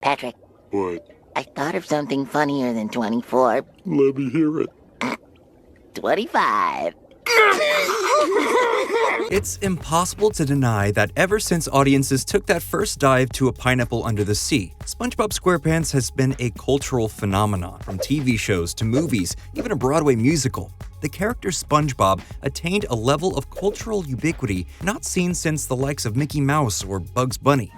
Patrick, What? I thought of something funnier than 24. Let me hear it. 25. It's impossible to deny that ever since audiences took that first dive to a pineapple under the sea, SpongeBob SquarePants has been a cultural phenomenon, from TV shows to movies, even a Broadway musical. The character SpongeBob attained a level of cultural ubiquity not seen since the likes of Mickey Mouse or Bugs Bunny.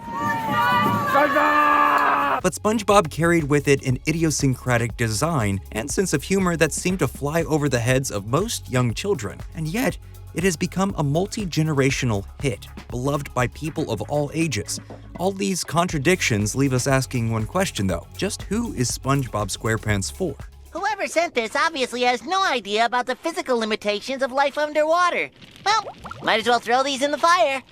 But SpongeBob carried with it an idiosyncratic design and sense of humor that seemed to fly over the heads of most young children, and yet it has become a multi-generational hit, beloved by people of all ages. All these contradictions leave us asking one question though: just who is SpongeBob SquarePants for? Whoever sent this obviously has no idea about the physical limitations of life underwater. Well, might as well throw these in the fire.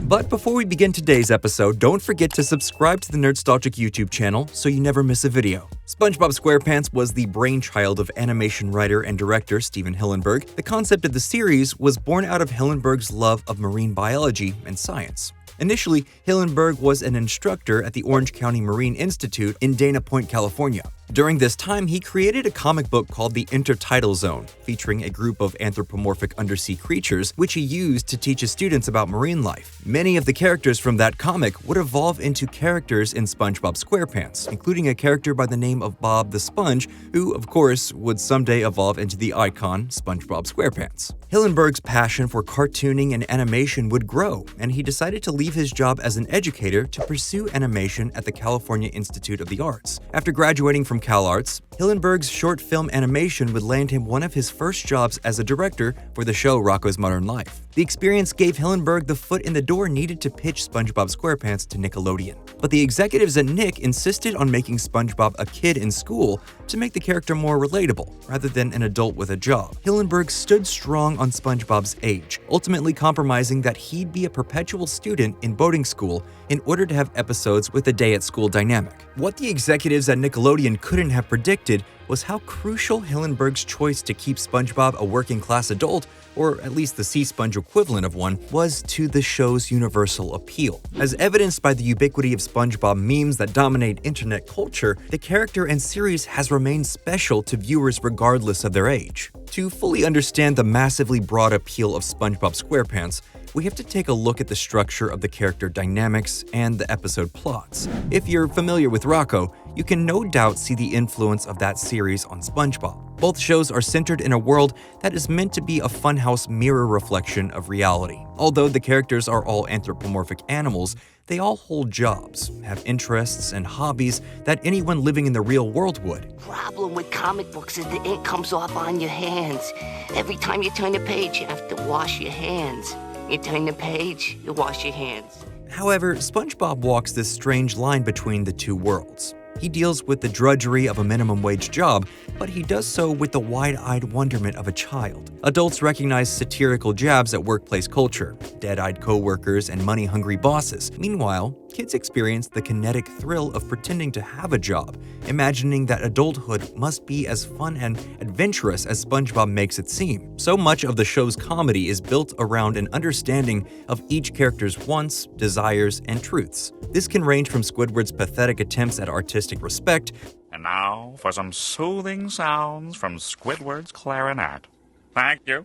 But before we begin today's episode, don't forget to subscribe to the Nerdstalgic YouTube channel so you never miss a video. SpongeBob SquarePants was the brainchild of animation writer and director Steven Hillenberg. The concept of the series was born out of Hillenberg's love of marine biology and science. Initially, Hillenberg was an instructor at the Orange County Marine Institute in Dana Point, California. During this time, he created a comic book called The Intertidal Zone, featuring a group of anthropomorphic undersea creatures, which he used to teach his students about marine life. Many of the characters from that comic would evolve into characters in SpongeBob SquarePants, including a character by the name of Bob the Sponge, who, of course, would someday evolve into the icon SpongeBob SquarePants. Hillenberg's passion for cartooning and animation would grow, and he decided to leave his job as an educator to pursue animation at the California Institute of the Arts. After graduating from CalArts, Hillenberg's short film animation would land him one of his first jobs as a director for the show Rocko's Modern Life. The experience gave Hillenberg the foot in the door needed to pitch SpongeBob SquarePants to Nickelodeon. But the executives at Nick insisted on making SpongeBob a kid in school to make the character more relatable, rather than an adult with a job. Hillenberg stood strong on SpongeBob's age, ultimately compromising that he'd be a perpetual student in boarding school in order to have episodes with a day-at-school dynamic. What the executives at Nickelodeon couldn't have predicted was how crucial Hillenberg's choice to keep SpongeBob a working-class adult, or at least the sea sponge equivalent of one, was to the show's universal appeal. As evidenced by the ubiquity of SpongeBob memes that dominate internet culture, the character and series has remained special to viewers regardless of their age. To fully understand the massively broad appeal of SpongeBob SquarePants, we have to take a look at the structure of the character dynamics and the episode plots. If you're familiar with Rocko, you can no doubt see the influence of that series on SpongeBob. Both shows are centered in a world that is meant to be a funhouse mirror reflection of reality. Although the characters are all anthropomorphic animals, they all hold jobs, have interests and hobbies that anyone living in the real world would. Problem with comic books is the ink comes off on your hands. Every time you turn the page, you have to wash your hands. You turn the page, you wash your hands. However, SpongeBob walks this strange line between the two worlds. He deals with the drudgery of a minimum wage job, but he does so with the wide-eyed wonderment of a child. Adults recognize satirical jabs at workplace culture, dead-eyed co-workers, and money-hungry bosses. Meanwhile, kids experience the kinetic thrill of pretending to have a job, imagining that adulthood must be as fun and adventurous as SpongeBob makes it seem. So much of the show's comedy is built around an understanding of each character's wants, desires, and truths. This can range from Squidward's pathetic attempts at artistic respect, and now for some soothing sounds from Squidward's clarinet. Thank you,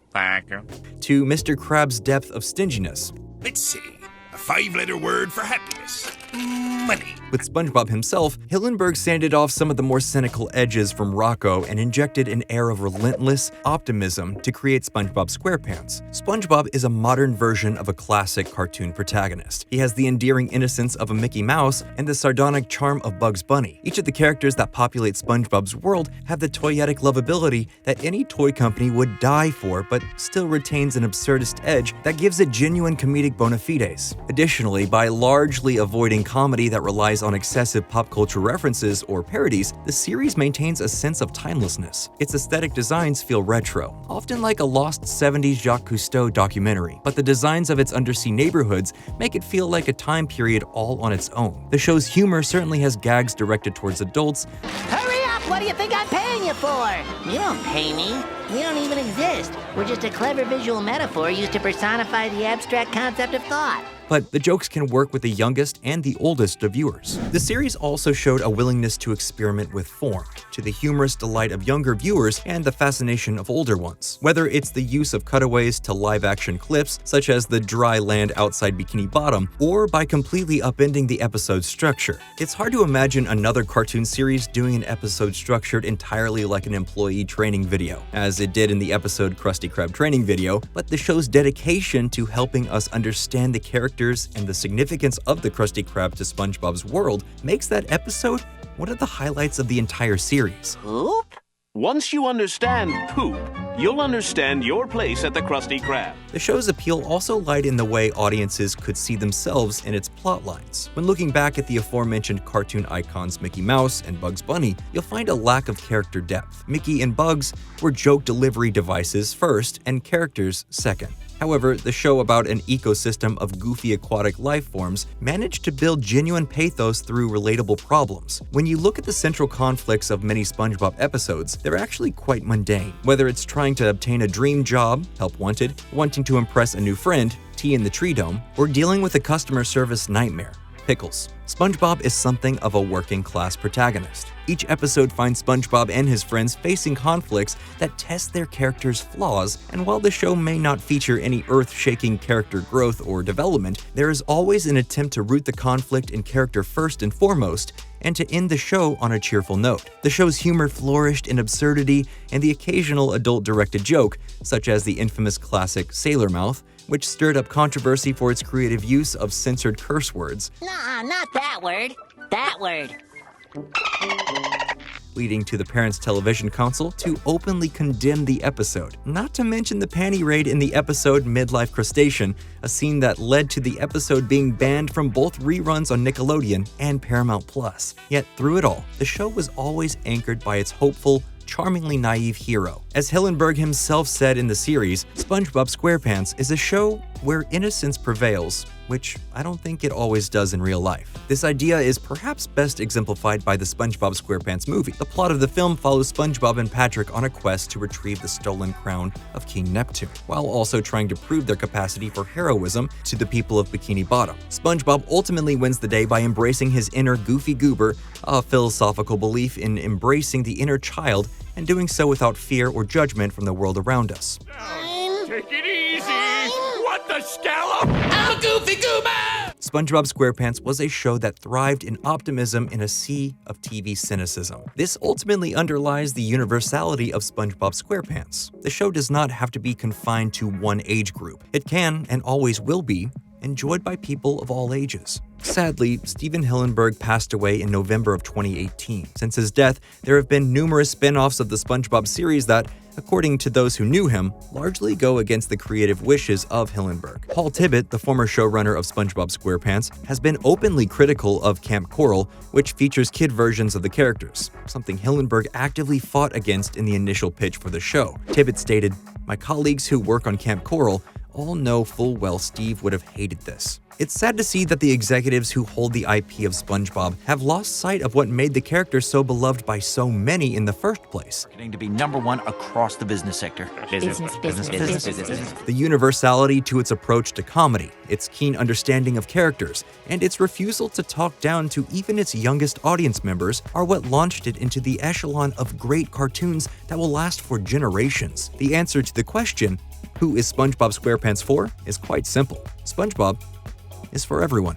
to Mr. Krabs' depth of stinginess. Let's see, a 5-letter word for happiness. Money. With SpongeBob himself, Hillenberg sanded off some of the more cynical edges from Rocko and injected an air of relentless optimism to create SpongeBob SquarePants. SpongeBob is a modern version of a classic cartoon protagonist. He has the endearing innocence of a Mickey Mouse and the sardonic charm of Bugs Bunny. Each of the characters that populate SpongeBob's world have the toyetic lovability that any toy company would die for, but still retains an absurdist edge that gives it genuine comedic bona fides. Additionally, by largely avoiding comedy that relies on excessive pop culture references or parodies, the series maintains a sense of timelessness. Its aesthetic designs feel retro, often like a lost 70s Jacques Cousteau documentary, but the designs of its undersea neighborhoods make it feel like a time period all on its own. The show's humor certainly has gags directed towards adults. Hurry up! What do you think I'm paying you for? You don't pay me. We don't even exist. We're just a clever visual metaphor used to personify the abstract concept of thought. but the jokes can work with the youngest and the oldest of viewers. The series also showed a willingness to experiment with form, to the humorous delight of younger viewers and the fascination of older ones. Whether it's the use of cutaways to live-action clips, such as the dry land outside Bikini Bottom, or by completely upending the episode structure. It's hard to imagine another cartoon series doing an episode structured entirely like an employee training video, as it did in the episode Krusty Krab training video, but the show's dedication to helping us understand the characters and the significance of the Krusty Krab to SpongeBob's world makes that episode one of the highlights of the entire series. Poop? Once you understand poop, you'll understand your place at the Krusty Krab. The show's appeal also lied in the way audiences could see themselves in its plot lines. When looking back at the aforementioned cartoon icons Mickey Mouse and Bugs Bunny, you'll find a lack of character depth. Mickey and Bugs were joke delivery devices first and characters second. However, the show about an ecosystem of goofy aquatic life forms managed to build genuine pathos through relatable problems. When you look at the central conflicts of many SpongeBob episodes, they're actually quite mundane. Whether it's trying to obtain a dream job, help wanted, wanting to impress a new friend, tea in the tree dome, or dealing with a customer service nightmare, pickles. SpongeBob is something of a working-class protagonist. Each episode finds SpongeBob and his friends facing conflicts that test their characters' flaws, and while the show may not feature any earth-shaking character growth or development, there is always an attempt to root the conflict in character first and foremost, and to end the show on a cheerful note. The show's humor flourished in absurdity and the occasional adult-directed joke, such as the infamous classic Sailor Mouth, which stirred up controversy for its creative use of censored curse words. Nah, not that word. That word. Leading to the Parents Television Council to openly condemn the episode. Not to mention the panty raid in the episode Midlife Crustacean, a scene that led to the episode being banned from both reruns on Nickelodeon and Paramount+. Yet through it all, the show was always anchored by its hopeful, charmingly naive hero. As Hillenberg himself said in the series, SpongeBob Squarepants is a show where innocence prevails, which I don't think it always does in real life. This idea is perhaps best exemplified by the SpongeBob Squarepants movie. The plot of the film follows SpongeBob and Patrick on a quest to retrieve the stolen crown of King Neptune, while also trying to prove their capacity for heroism to the people of Bikini Bottom. SpongeBob ultimately wins the day by embracing his inner goofy goober, a philosophical belief in embracing the inner child and doing so without fear or judgment from the world around us. Take it easy. What the scallop? I'm a goofy goober! SpongeBob Squarepants was a show that thrived in optimism in a sea of TV cynicism. This ultimately underlies the universality of SpongeBob Squarepants. The show does not have to be confined to one age group. It can, and always will be, enjoyed by people of all ages. Sadly, Steven Hillenberg passed away in November of 2018. Since his death, there have been numerous spin-offs of the SpongeBob series that, according to those who knew him, largely go against the creative wishes of Hillenberg. Paul Tibbitt, the former showrunner of SpongeBob Squarepants, has been openly critical of Camp Coral, which features kid versions of the characters, something Hillenberg actively fought against in the initial pitch for the show. Tibbitt stated, "My colleagues who work on Camp Coral all know full well Steve would have hated this." It's sad to see that the executives who hold the IP of SpongeBob have lost sight of what made the character so beloved by so many in the first place. Getting to be #1 across the business sector. Business. The universality to its approach to comedy, its keen understanding of characters, and its refusal to talk down to even its youngest audience members are what launched it into the echelon of great cartoons that will last for generations. The answer to the question, who is SpongeBob Squarepants for, is quite simple. SpongeBob is for everyone.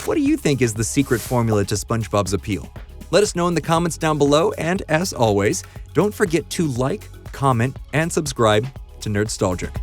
What do you think is the secret formula to SpongeBob's appeal? Let us know in the comments down below, and as always, don't forget to like, comment, and subscribe to Nerdstalgic.